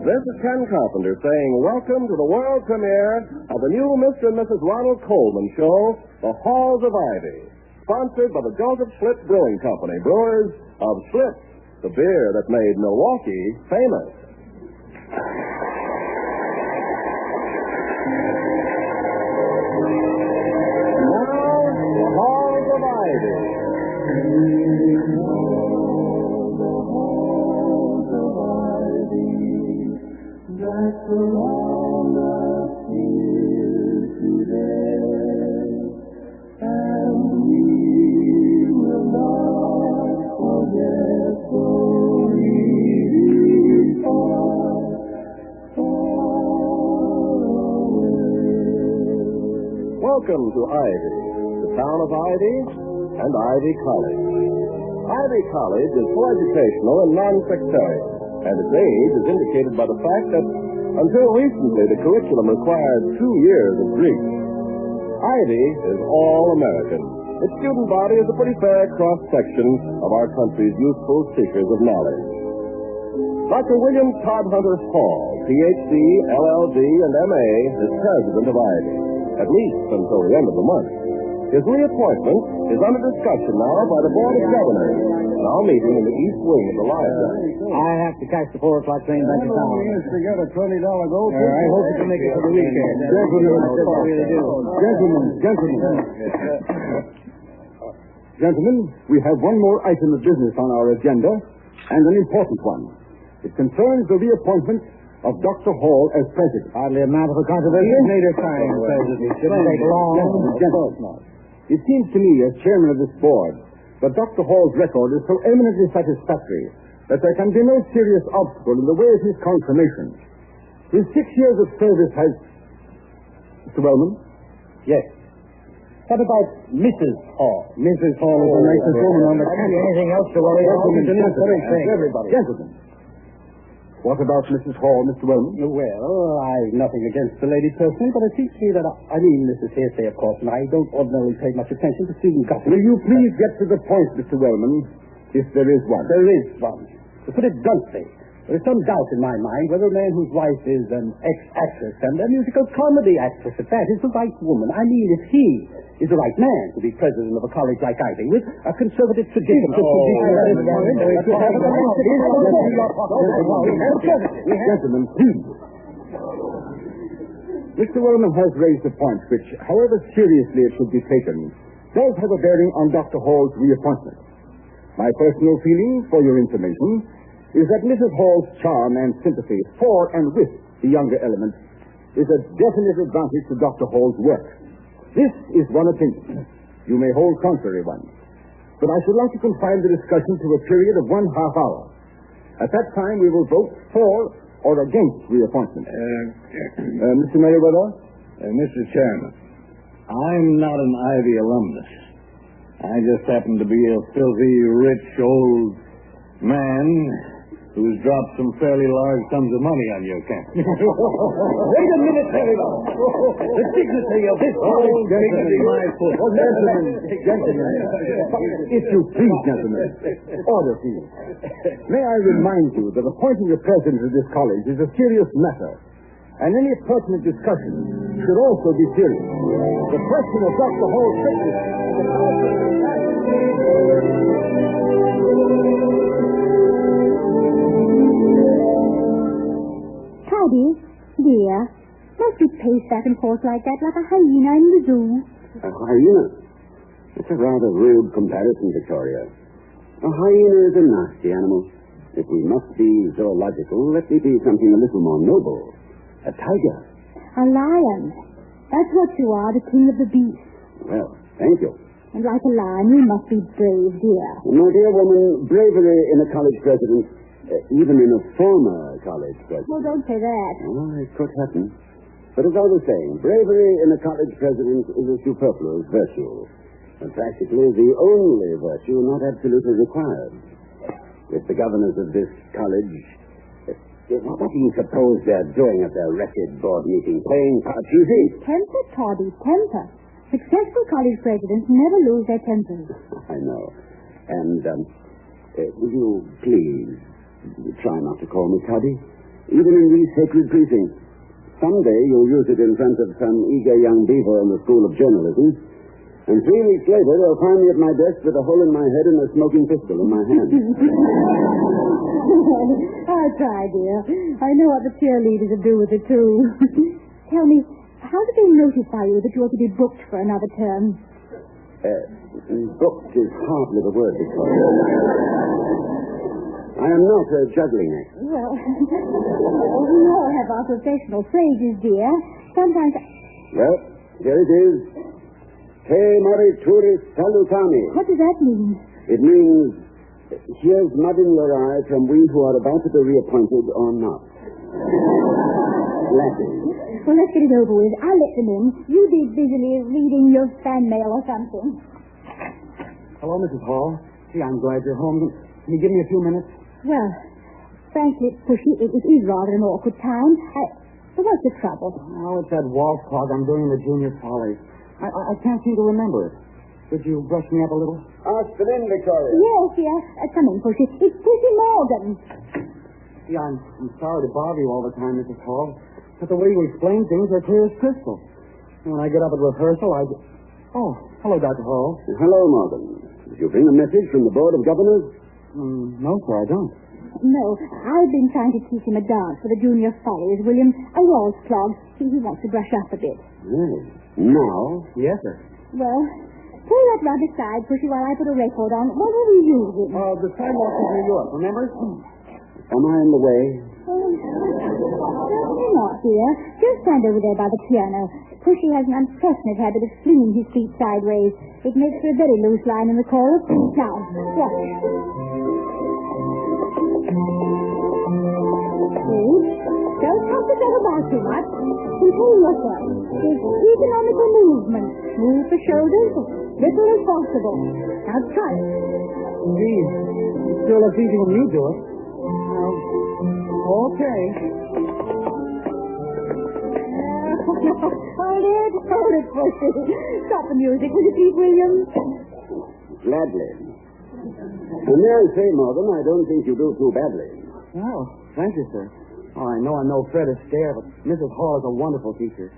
This is Ken Carpenter saying welcome to the world premiere of the new Mr. and Mrs. Ronald Colman show, The Halls of Ivy, sponsored by the Joseph Schlitz Brewing Company, brewers of Schlitz, the beer that made Milwaukee famous. Now, The Halls of Ivy. That surround us here today, and we will not forget those Welcome to Ivy, the town of Ivy, and Ivy College. Ivy College is coeducational and non-sectarian, and its age is indicated by the fact that until recently the curriculum required 2 years of Greek. Ivy is all American. Its student body is a pretty fair cross-section of our country's youthful seekers of knowledge. Dr. William Todd Hunter Hall, Ph.D., LL.D., and M.A., is president of Ivy, at least until the end of the month. His reappointment is under discussion now by the Board of Governors, now meeting in the east wing of the library. I have to catch the 4 o'clock train back to town. We used to get a $20 gold. I hope you can make it for the weekend. Gentlemen, we have one more item of business on our agenda, and an important one. It concerns the reappointment of Dr. Hall as president. Hardly a matter for controversy. Later time, President. It shouldn't take long. Gentlemen, it seems to me, as chairman of this board, that Dr. Hall's record is so eminently satisfactory that there can be no serious obstacle in the way of his confirmation. His 6 years of service has... Mr. Wellman? Yes. What about Mrs. Hall? Mrs. Hall is the nicest woman on the country. Anything else to worry about? Everybody. Gentlemen. What about Mrs. Hall, Mr. Wellman? Well, I've nothing against the lady personally, but it seems to me that I mean, Mrs. Hearsay, of course, and I don't ordinarily pay much attention to student gossip. Will you please get to the point, Mr. Wellman, if there is one? There is one. To put it bluntly, there is some doubt in my mind whether a man whose wife is an ex-actress and a musical comedy actress at that is the right woman. I mean, if he is the right man to be president of a college like Ivy with a conservative tradition. Gentlemen, please. Mr. Wellman has raised a point which, however seriously it should be taken, does have a bearing on Dr. Hall's reappointment. My personal feeling, for your information, is that Mrs. Hall's charm and sympathy for and with the younger element is a definite advantage to Dr. Hall's work. This is one opinion. You may hold contrary ones. But I should like to confine the discussion to a period of 1/2 hour. At that time, we will vote for or against reappointment. Mr. Merriweather? Mr. Chairman, I'm not an Ivy alumnus. I just happen to be a filthy, rich, old man who's dropped some fairly large sums of money on your campus. Wait a minute, Merriweather. The dignity of this whole Dignity, my foot. Gentlemen, if you please, gentlemen. Order, please. May I remind you that appointing a president of this college is a serious matter, and any pertinent discussion should also be serious. The question of Dr. Hall's fitness is a Toddy, dear, don't you pace back and forth like that, like a hyena in the zoo. A hyena? That's a rather rude comparison, Victoria. A hyena is a nasty animal. If we must be zoological, let me be something a little more noble. A tiger. A lion. That's what you are, the king of the beasts. Well, thank you. And like a lion, you must be brave, dear. My dear woman, bravery in a college president, even in a former college president. Oh, don't say that. Oh, it could happen. But as I was saying, bravery in a college president is a superfluous virtue, and practically the only virtue not absolutely required. If the governors of this college... what do you suppose they're doing at their wretched board meeting? Playing parcheesi? Temper, Toddy, temper. Successful college presidents never lose their tempers. I know. And, will you please try not to call me Toddy? even in these sacred precincts. Someday you'll use it in front of some eager young beaver in the School of Journalism, and 3 weeks later they'll find me at my desk with a hole in my head and a smoking pistol in my hand. I'll try, dear. I know what the cheerleaders will do with it, too. Tell me, how did they notify you that you were to be booked for another term? Booked is hardly the word, Victoria. I am not a juggling act. Well, we all have our professional phrases, dear. Sometimes... Well, here it is. Te morituris salutami. What does that mean? It means, here's mud in your eye from we who are about to be reappointed or not. Latin. Well, let's get it over with. I'll let them in. You be busily reading your fan mail or something. Hello, Mrs. Hall. Gee, I'm glad you're home. Can you give me a few minutes? Well, frankly, Pushy, it is rather an awkward time. But what's the trouble? Oh, it's that waltz clog I'm doing in the junior follies. I can't seem to remember it. Could you brush me up a little? Ask them in, Victoria. Yes, dear. Come in, Pushy. It's Pushy Morgan. Gee, I'm sorry to bother you all the time, Mrs. Hall. But the way you explain things are clear as crystal. When I get up at rehearsal, Oh, hello, Dr. Hall. Hello, Morgan. Did you bring a message from the Board of Governors? No, sir, I don't. No, I've been trying to teach him a dance for the junior follies, William. A waltz clog. He wants to brush up a bit. Really? Now? Yes, sir. Well, pull that rug aside, Pushy, while I put a record on. What are we using? The sidewalk of New York, remember? Am I in the way? Certainly not, dear. Just stand over there by the piano. Pushy has an unfortunate habit of flinging his feet sideways. It makes for a very loose line in the chorus. Now, watch. See? Don't concentrate about too much. Control yourself. There's economical movement. Move the shoulders as little as possible. Now try it. Gee, it sure looks easy when you do it. Okay. Hold it, Pushy. Stop the music, will you please, William? Gladly. And may I say, Morgan, I don't think you do too badly. Oh, thank you, sir. Oh, I know I'm no Fred Astaire, but Mrs. Hall is a wonderful teacher.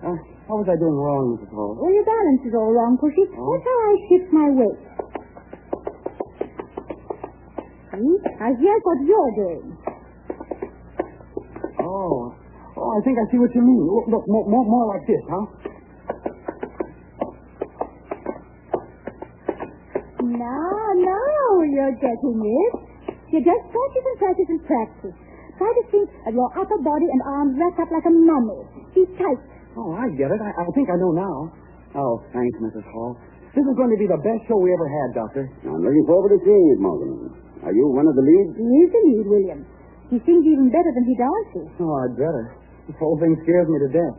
How was I doing wrong, Mrs. Hall? Well, your balance is all wrong, Pushy. Oh. That's how I shift my weight. See? Now, here's what you're doing. Oh, I think I see what you mean. Look, more like this, huh? Now you're getting it. You just practice and practice. Try to think of your upper body and arms wrapped up like a mummy. Be tight. Oh, I get it. I think I know now. Oh, thanks, Mrs. Hall. This is going to be the best show we ever had, Doctor. I'm looking forward to seeing it, Morgan. Are you one of the leads? He is the lead, William. He sings even better than he dances. Oh, I'd better. This whole thing scares me to death.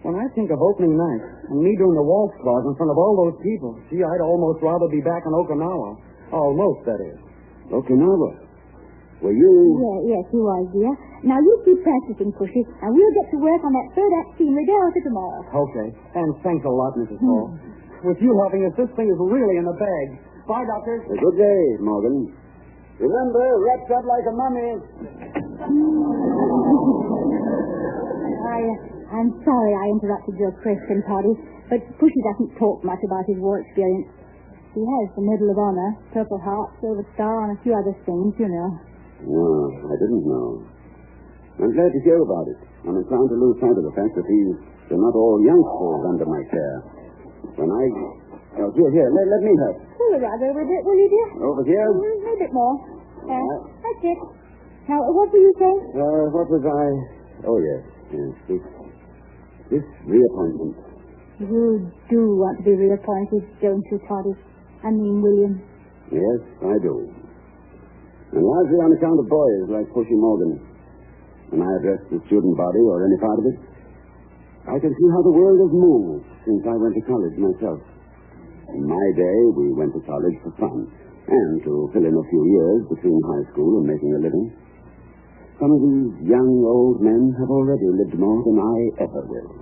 When I think of opening night and me doing the waltz clog in front of all those people, gee, I'd almost rather be back in Okinawa. Almost, that is. Okinawa? Were you... Yes, he was, dear. Now you keep practicing, Pushy, and we'll get to work on that third act scenery day after tomorrow. Okay. And thanks a lot, Mrs. Hall. With you helping us, this thing is really in the bag. Bye, Doctor. A good day, Morgan. Remember, wrapped up like a mummy. I'm sorry I interrupted your question, Toddy, but Pushy doesn't talk much about his war experience. He has the Medal of Honor, Purple Heart, Silver Star, and a few other things, you know. Oh, I didn't know. I'm glad to hear about it. I'm inclined to lose sight of the fact that they're not all youngsters under my care. When I... Oh, here, let me help. Pull the rug over a bit, will you, dear? Over here? A bit more. That's it. Now, what were you saying? What was I... Oh, yes. This reappointment. You do want to be reappointed, don't you, Toddy? I mean, William. Yes, I do. And largely on account of boys like Pushy Morgan. When I address the student body or any part of it, I can see how the world has moved since I went to college myself. In my day, we went to college for fun and to fill in a few years between high school and making a living. Some of these young old men have already lived more than I ever will.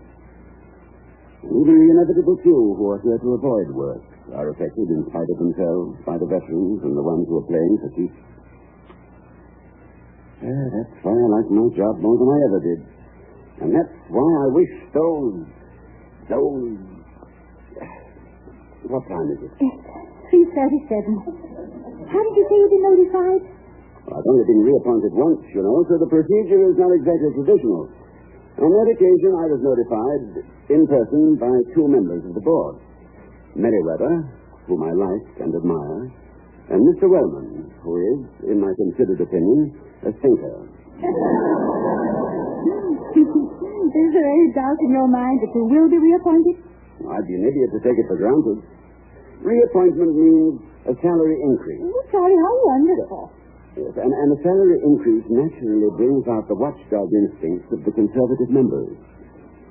And even the inevitable few who are here to avoid work are affected in spite of themselves by the veterans and the ones who are playing for keeps. That's why I like my job more than I ever did. And that's why I wish those... What time is it? 3:37. How did you say you've been notified? Well, I've only been reappointed once, you know, so the procedure is not exactly traditional. On that occasion, I was notified in person by two members of the board. Merriweather, whom I like and admire, and Mr. Wellman, who is, in my considered opinion, a thinker. Is there any doubt in your mind that you will be reappointed? I'd be an idiot to take it for granted. Reappointment means a salary increase. Oh, Charlie, how wonderful. Yes, and a salary increase naturally brings out the watchdog instincts of the conservative members.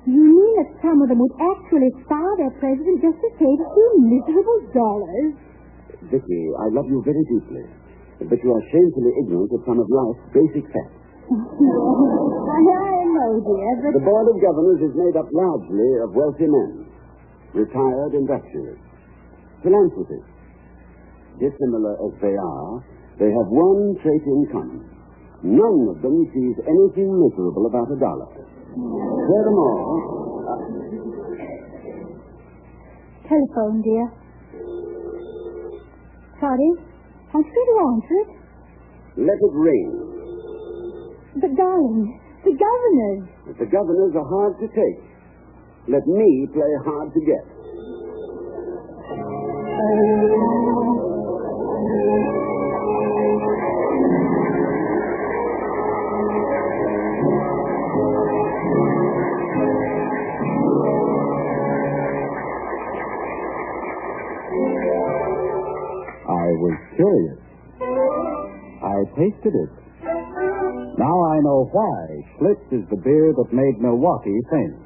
You mean that some of them would actually fire their president just to save a few miserable dollars? Vicky, I love you very deeply, but you are shamefully ignorant of some of life's basic facts. I know, dear, but... The Board of Governors is made up largely of wealthy men, retired industrialists, philanthropists. Dissimilar as they are, they have one trait in common. None of them sees anything miserable about a dollar. Furthermore... Telephone, dear. Sorry, aren't you going to answer it? Let it ring. But, darling, the governors. If the governors are hard to take, let me play hard to get. I was curious. I tasted it. Now I know why Schlitz is the beer that made Milwaukee famous.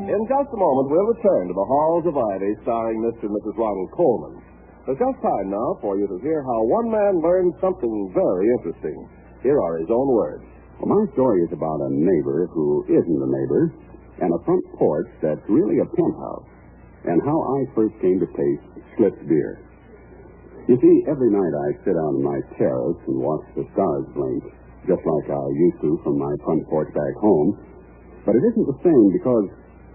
In just a moment, we'll return to the Halls of Ivy, starring Mr. and Mrs. Ronald Colman. It's just time now for you to hear how one man learned something very interesting. Here are his own words. Well, my story is about a neighbor who isn't a neighbor, and a front porch that's really a penthouse, and how I first came to taste Schlitz beer. You see, every night I sit out on my terrace and watch the stars blink, just like I used to from my front porch back home. But it isn't the same because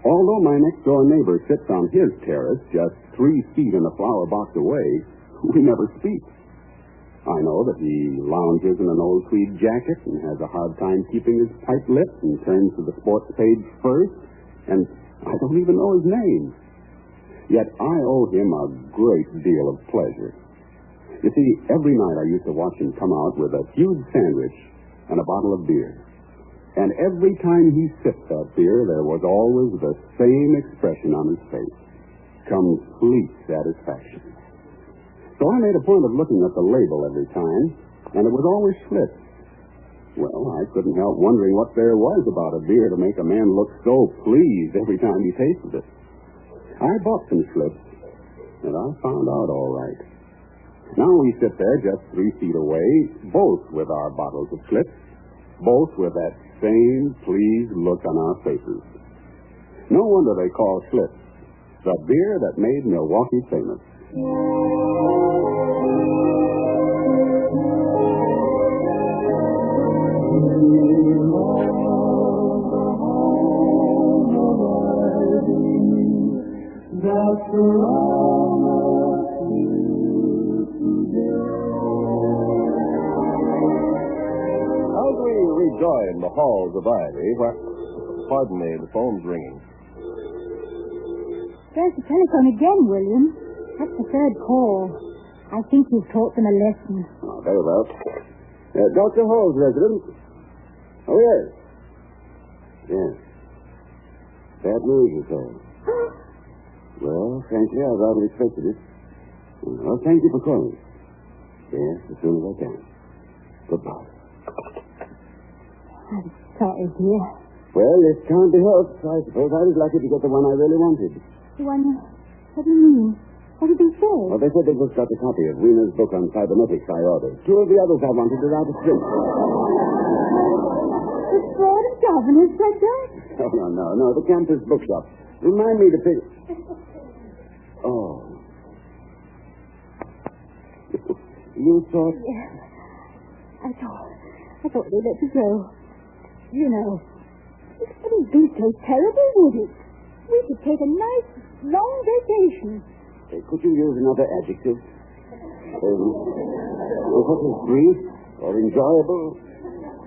although my next-door neighbor sits on his terrace just 3 feet in a flower box away, we never speak. I know that he lounges in an old tweed jacket and has a hard time keeping his pipe lit and turns to the sports page first, and I don't even know his name. Yet I owe him a great deal of pleasure. You see, every night I used to watch him come out with a huge sandwich and a bottle of beer. And every time he sipped that beer, there was always the same expression on his face. Complete satisfaction. So I made a point of looking at the label every time, and it was always Schlitz. Well, I couldn't help wondering what there was about a beer to make a man look so pleased every time he tasted it. I bought some Schlitz, and I found out all right. Now we sit there just 3 feet away, both with our bottles of Schlitz, both with that same pleased look on our faces. No wonder they call Schlitz the beer that made Milwaukee famous. As we rejoin the Halls of Ivy, pardon me, the phone's ringing. There's the telephone again, William. That's the third call. I think you've taught them a lesson. Oh, very well. Dr. Hall's residence. Oh, yes. Yes. Bad news, you say. Well, frankly, I rather expected it. Well, thank you for calling. Yes, as soon as I can. Goodbye. I'm sorry, dear. Well, it can't be helped. I suppose I was lucky to get the one I really wanted. The one... What do you mean? What did they say? Well, they said they just got a copy of Wiener's book on cybernetics I ordered. 2 of the others I wanted are out of print. The Board of Governors said that? No. The campus bookshop. Remind me to pick... Oh. You thought... Yes. I thought they'd let you go. You know, it wouldn't be so terrible, would it? We could take a nice, long vacation. Could you use another adjective? What is brief or enjoyable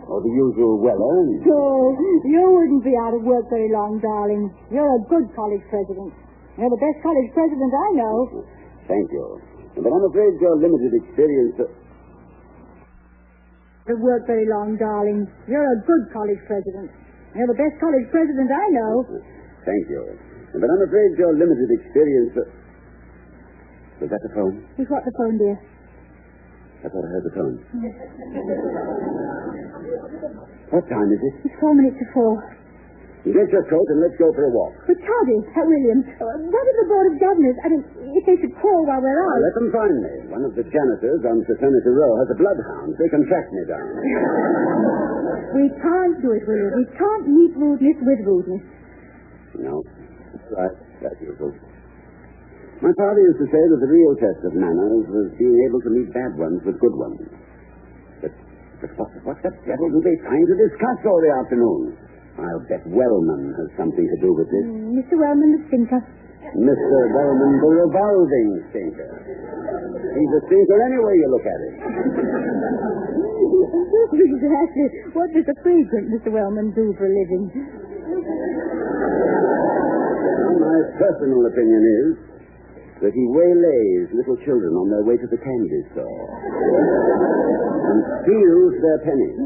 or the usual well-earned? Oh, you wouldn't be out of work very long, darling. You're a good college president. You're the best college president I know. Thank you. But I'm afraid your limited experience... Work very long, darling. You're a good college president. You're the best college president I know. Thank you. But I'm afraid your limited experience... Was that the phone? Who's got the phone, dear? I thought I heard the phone. What time is it? It's 4 minutes to 4. Get your coat and let's go for a walk. But Toddy, William, what if the Board of Governors, if they should call while we're out? Let them find me. One of the janitors on Fraternity Row has a bloodhound. They can track me down. We can't do it, William. We can't meet rudeness with rudeness. No. That's right. That's usual. My father used to say that the real test of manners was being able to meet bad ones with good ones. But what the devil do they find to discuss all the afternoon? I'll bet Wellman has something to do with this. Mr. Wellman, the stinker. Mr. Wellman, the revolving stinker. He's a stinker any way you look at it. Exactly. What does the frequent Mr. Wellman do for a living? My personal opinion is that he waylays little children on their way to the candy store and steals their pennies.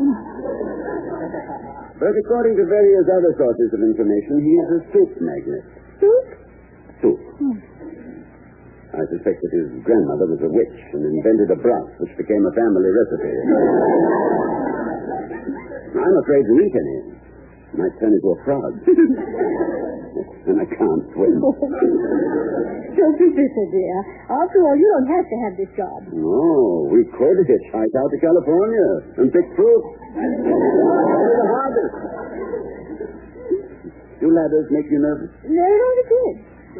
But according to various other sources of information, he is a soup magnate. Soup? Soup. I suspect that his grandmother was a witch and invented a broth which became a family recipe. I'm afraid to eat any. It might turn into a frog. And I can't swim. Don't be bitter, dear. After all, you don't have to have this job. No, we could hitchhike out to California and pick fruit. The harvest. Do ladders make you nervous? No, not a bit.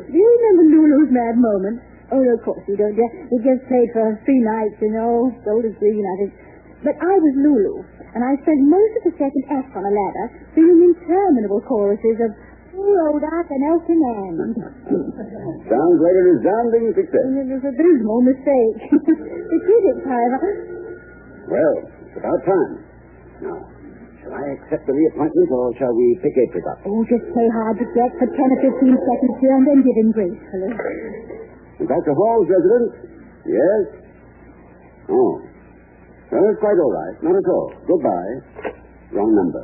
Do you remember Lulu's mad moment? Oh, no, of course you don't. We just played for 3 nights, you know. Gold is green, I think. But I was Lulu, and I spent most of the second act on a ladder singing interminable choruses of Rode Up and Elton End. Sounds like a resounding success. It was a dismal mistake. The critics, however... Well, it's about time. Now, shall I accept the reappointment, or shall we pick apricot? Oh, just play hard to get for 10 or 15 seconds here and then give in gracefully. Dr. Hall's residence? Yes? Oh. Well, it's quite all right. Not at all. Goodbye. Wrong number.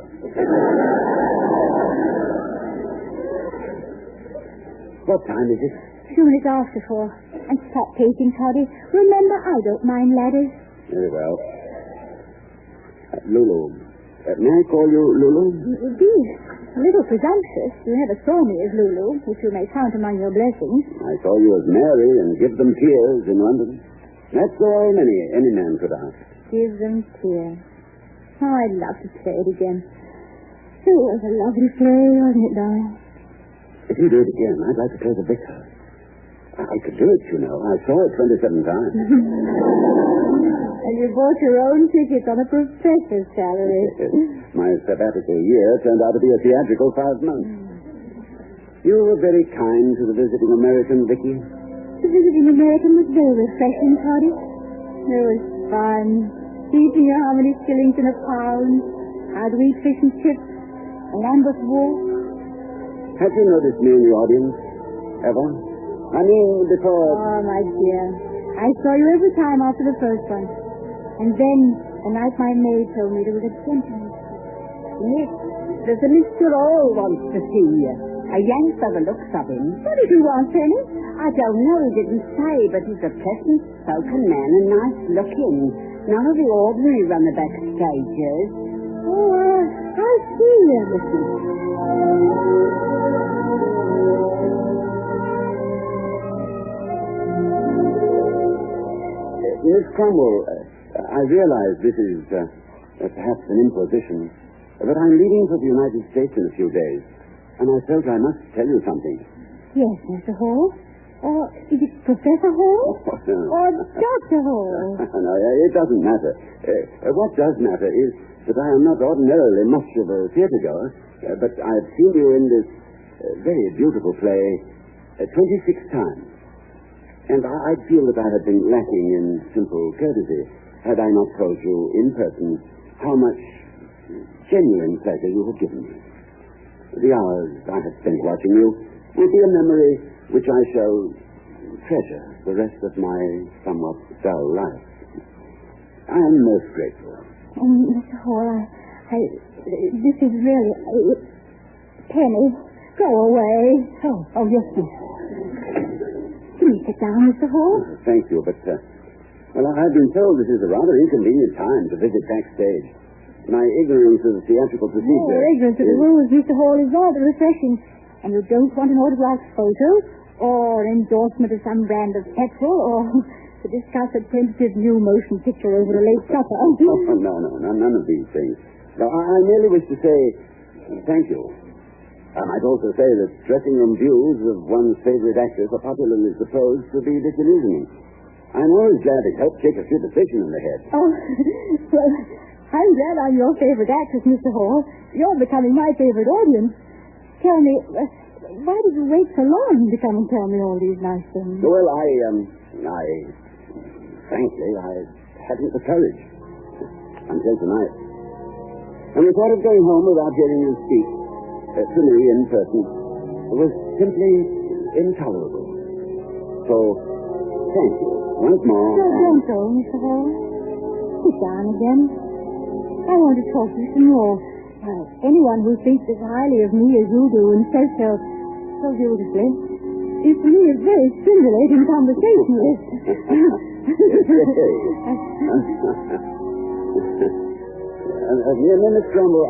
What time is it? 2 minutes after 4. And stop pacing, Toddy. Remember, I don't mind ladders. Very well. Lulu. May I call you Lulu? It would be a little presumptuous. You never saw me as Lulu, which you may count among your blessings. I saw you as Mary and Give Them Tears in London. That's all any man could ask. Give Them Tears. Oh, I'd love to play it again. It was a lovely play, wasn't it, darling? If you do it again, I'd like to play the vicar. I could do it, you know. I saw it 27 times. And you bought your own tickets on a professor's salary. My sabbatical year turned out to be a theatrical 5 months. You were very kind to the visiting American, Vicky. The visiting American was very refreshing, Toddy. It was fun. Teaching you how many shillings in a pound, how to eat fish and chips, a Lambeth walk. Have you noticed me in the audience? Ever? I mean, before... Oh, my dear. I saw you every time after the first one. And then, the night my maid told me there was a gentleman. Yes, there's a Mr. All wants to see you. A yank by the looks of him. What did you want, Penny? I don't know, he didn't say, but he's a pleasant-spoken man and nice-looking. None of the ordinary run-the-back stages. Oh, I'll see you. Miss Cromwell, I realize this is perhaps an imposition, but I'm leaving for the United States in a few days, and I felt I must tell you something. Yes, Mr. Hall. Or is it Professor Hall? Or Dr. Hall? No, it doesn't matter. What does matter is that I am not ordinarily much of a theatre-goer, but I've seen you in this very beautiful play 26 times. And I feel that I have been lacking in simple courtesy had I not told you in person how much genuine pleasure you have given me. The hours I have spent watching you will be a memory which I shall treasure the rest of my somewhat dull life. I am most grateful. Mr. Hall, this is really... Penny, go away. Oh, yes, please. Please sit down, Mr. Hall. Thank you, but, I've been told this is a rather inconvenient time to visit backstage. My ignorance of the theatrical procedure... Your ignorance of the rules, Mr. Hall, is rather refreshing. And you don't want an autographed photo, or endorsement of some brand of petrol, or to discuss a tentative new motion picture over a late supper. No, none of these things. No, I merely wish to say thank you. I might also say that dressing room views of one's favorite actress are popularly supposed to be disillusioning. I'm always glad it helps shake a superstition in the head. Oh, well, I'm glad I'm your favorite actress, Mr. Hall. You're becoming my favorite audience. Tell me, why did you wait so long to come and tell me all these nice things? Well, frankly, I hadn't the courage until tonight. And the thought of going home without hearing you speak to me in person was simply intolerable. So, thank you once more. Don't go, Mr. Hall. Sit down again. I want to talk to you some more. Anyone who thinks as highly of me as you do and says so beautifully is to me a very stimulating conversationalist. Miss Cromwell,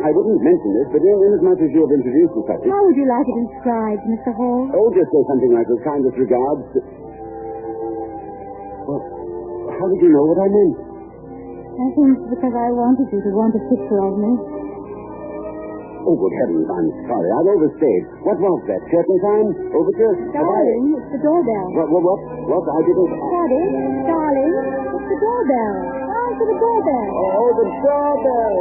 I wouldn't mention this, but in as much as you have introduced the subject... How would you like it described, Mr. Hall? Oh, just say something like with kindest regards. Well, how did you know what I meant? I think because I wanted you to want a picture of me. Oh, good heavens, I'm sorry. I've overstayed. What was that? Turpentine? Overture? Darling, it's the doorbell. What? I didn't... Daddy, darling, it's the doorbell. Answer the doorbell. Oh, the doorbell.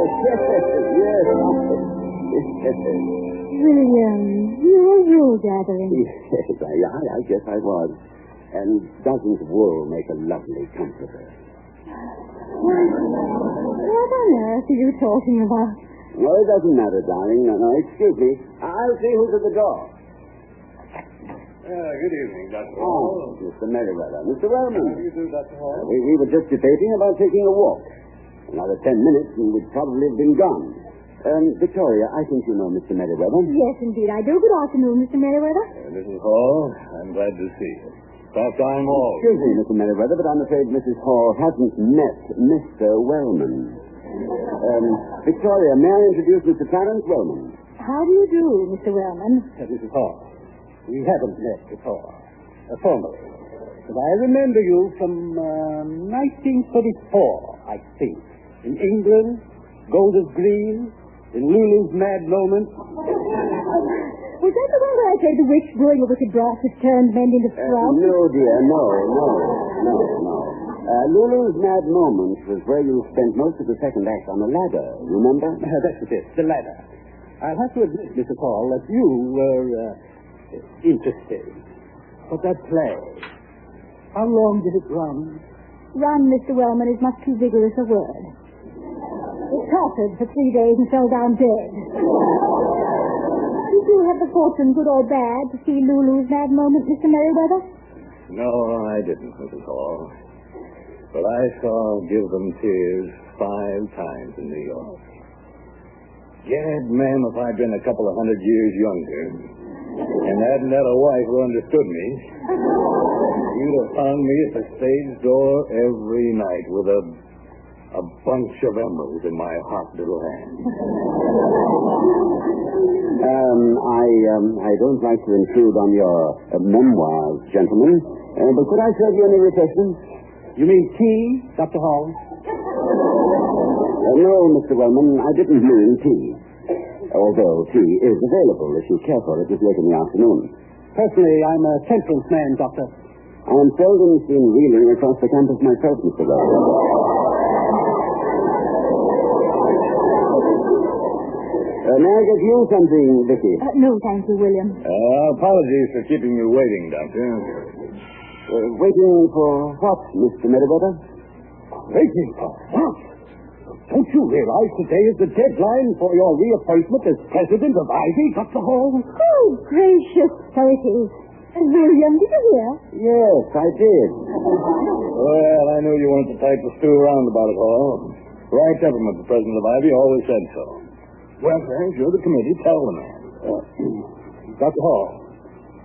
Yes. William, you were wool gathering. Yes, I guess I was. And doesn't wool make a lovely comforter? What on earth are you talking about? No, it doesn't matter, darling. No, excuse me. I'll see who's at the door. Good evening, Dr. Hall. Oh, Mr. Merriweather. Mr. Wellman. How do you do, Dr. Hall? We were just debating about taking a walk. Another 10 minutes and we'd probably have been gone. Victoria, I think you know Mr. Merriweather. Yes, indeed, I do. Good afternoon, Mr. Merriweather. Mrs. Hall, I'm glad to see you. About time all. Excuse me, Mr. Merriweather, but I'm afraid Mrs. Hall hasn't met Mr. Wellman. Victoria, may I introduce Mr. Clarence Wellman? How do you do, Mr. Wellman? Mrs. Hall, we haven't met before, formally. But I remember you from 1934, I think. In England, Golders Green, in Lulu's Mad Moment. Was that the one where I played the witch brewing a wicked broth that turned men into frogs? No, dear, no. Lulu's Mad Moment was where you spent most of the second act on the ladder, remember? That's it, the ladder. I'll have to admit, Mrs. Hall, that you were interesting. But that play, how long did it run? Run, Mr. Wellman, is much too vigorous a word. It tottered for 3 days and fell down dead. Did you have the fortune, good or bad, to see Lulu's Mad Moment, Mr. Merriweather? No, I didn't, Mrs. Hall. But I saw Give Them Tears 5 times in New York. Gad, ma'am, if I'd been a couple of 100 years younger and hadn't had a wife who understood me, you'd have found me at the stage door every night with a bunch of emeralds in my hot little hand. I don't like to intrude on your memoirs, gentlemen, but could I serve you any refreshments? You mean tea, Dr. Hall? No, Mr. Wellman, I didn't mean tea. Although tea is available if you care for it this late in the afternoon. Personally, I'm a temperance man, Doctor. I am seldom seen wheeling across the campus myself, Mr. Rowland. May I get you something, Vicky? No, thank you, William. Apologies for keeping you waiting, Doctor. Waiting for what, Mr. Merriweather? Waiting for what? Don't you realize today is the deadline for your reappointment as president of Ivy, Dr. Hall? Oh, gracious. So it is. William, did you hear? Yes, I did. Well, I knew you wanted to type the stew around about it all. Right temperament, the president of Ivy always said so. Well, thanks, you're the committee. Tell the man. Dr. Hall,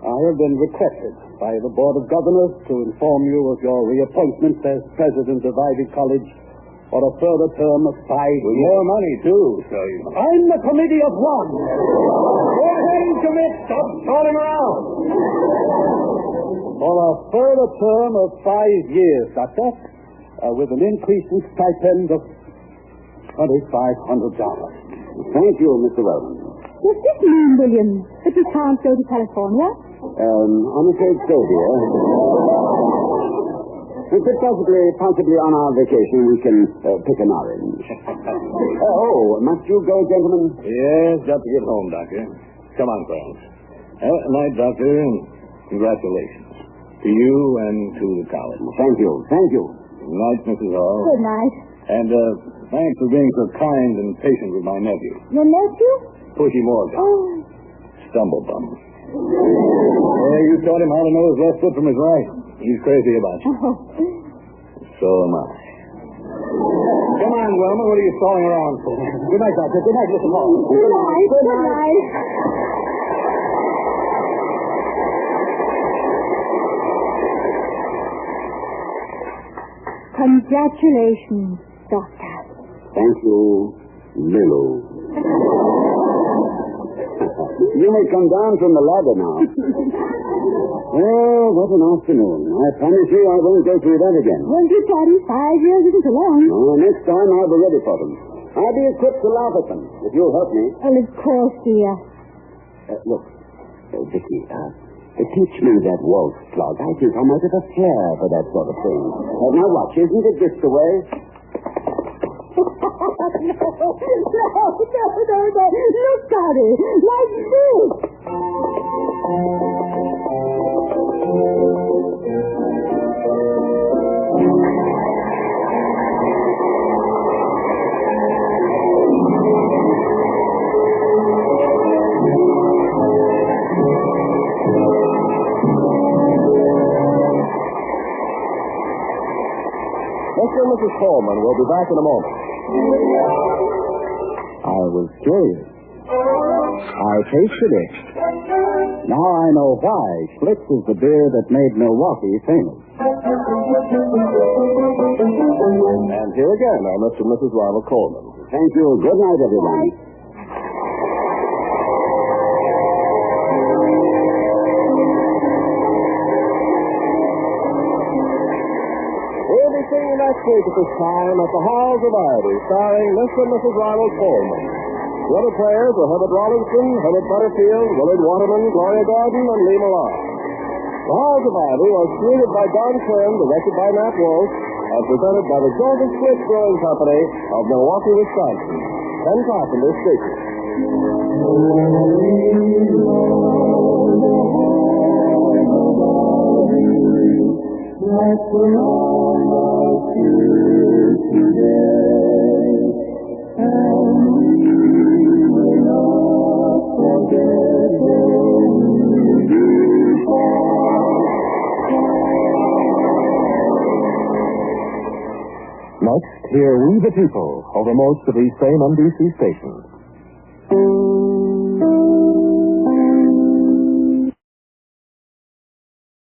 I have been requested by the Board of Governors to inform you of your reappointment as president of Ivy College for a further term of 5 years. With more money, too, so you... I'm the committee of one. Go ahead and commit. Stop stalling around. For a further term of 5 years, Doctor, with an increase in stipend of $2,500. Thank you, Mr. Rowland. Does this mean, William, that we can't go to California? I'm afraid so, dear. But possibly on our vacation we can pick an orange. Must you go, gentlemen? Yes, got to get home, Doctor. Come on, friends. Night, Doctor. Congratulations. To you and to the college. Thank you. Night, Mrs. Hall. Good night. And thanks for being so kind and patient with my nephew. Your nephew? Pushy Morgan. Oh. Stumblebum. Yeah, you taught him how to know his left foot from his right. He's crazy about you. Oh. So am I. Come on, Wilma. What are you stalling around for? Good night, Doctor. Good night, Mr. Hall. Good night. Good night. Congratulations, Doctor. Thank you, Lulu. You may come down from the ladder now. Well, what an afternoon. I promise you I won't go through that again. Won't you, Daddy? 5 years isn't so long. No, next time I'll be ready for them. I'll be equipped to laugh at them, if you'll help me. Well, of course, dear. Look, Vicky, teach me that waltz clog. I think I might have a flair for that sort of thing. Now watch, isn't it just the way? No. Look, Daddy. Like this. Mr. and Mrs. Colman will be back in a moment. I was curious. I tasted it. Now I know why Schlitz is the beer that made Milwaukee famous. And here again are Mr. and Mrs. Ronald Colman. Thank you. Good night, everyone. We'll be seeing you next week at this time at the Halls of Ivy, starring Mr. and Mrs. Ronald Colman. The other players are Herbert Rawlinson, Herbert Butterfield, Willard Waterman, Gloria Gordon, and Lee Millar. The Halls of Ivy was created by Don Quinn, directed by Nat Wolf, and presented by the Joseph Schlitz Brewing Company of Milwaukee, Wisconsin. Ken Carpenter speaking. Like the long of years today, and we will not forget Next, hear We the People over most of these same NBC stations.